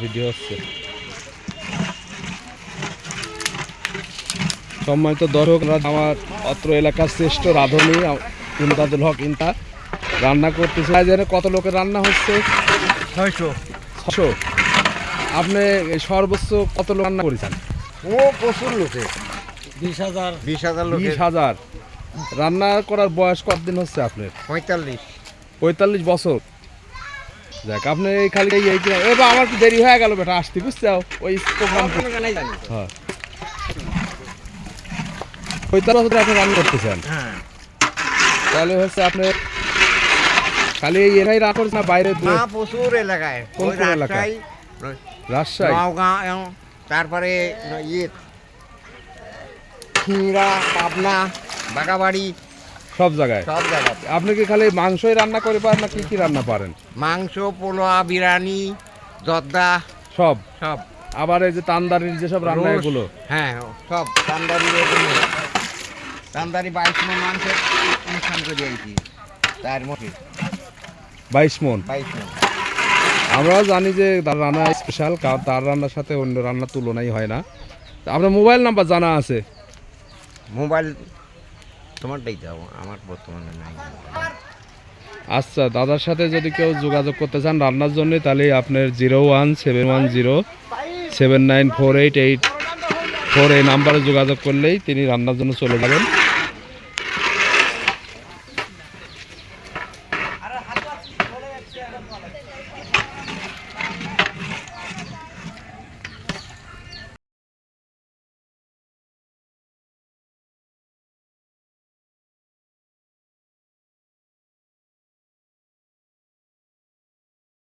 Video হচ্ছে সম্মানিত দর্শকরা, আমার অত্র এলাকার শ্রেষ্ঠ রাঁধুনি ইমদাদুল হক ইন্তা রান্না করতেছে। কত লোকের রান্না হচ্ছে? 600। আপনি সর্বোচ্চ কত লোক রান্না করেছেন? ও প্রচুর লোকে 20,000 রান্না করার বয়স কতদিন হচ্ছে আপনার? 45 বছর। যাক, আপনি এই খালি এবার আমার তো দেরি হয়ে গেল বেটা আসতে, বুঝতে ওই প্রোগ্রাম। হ্যাঁ, 45 বছর আপনি রান্না করতেছেন। তাহলে হচ্ছে আপনি খালি এই এলাকায় রান্না করছেন না বাইরে? প্রচুর এলাকায়। কোন কোন এলাকায়? রাজশাহী, নওগাঁ, তারপরে খিংড়া, পাবনা, বাগাবাড়ি, সব জায়গায়। আপনি কি খালি মাংসই রান্না করে পারেন না কি কি রান্না পারেন? মাংস, পোলোয়া, বিরিয়ানি, জর্দা, সব। আবার এই যে তান্দারির যেসব রান্না এগুলো? হ্যাঁ, সব তান্দারি 22 মণ মাংসের অনুষ্ঠান করে আইছি। তার মধ্যে 22 মণ। আমরাও জানি যে তার রান্না স্পেশাল, কারণ তার রান্নার সাথে অন্য রান্নার তুলনাই হয় না। আপনার মোবাইল নাম্বার জানা আছে? মোবাইল তোমারটাই দাও, আমার বর্তমানে নাই। আচ্ছা, দাদার সাথে যদি কেউ যোগাযোগ করতে চান রান্নার জন্য, তাহলে আপনার 01710794884 এই নাম্বারে যোগাযোগ করলেই তিনি রান্নার জন্য চলে যাবেন।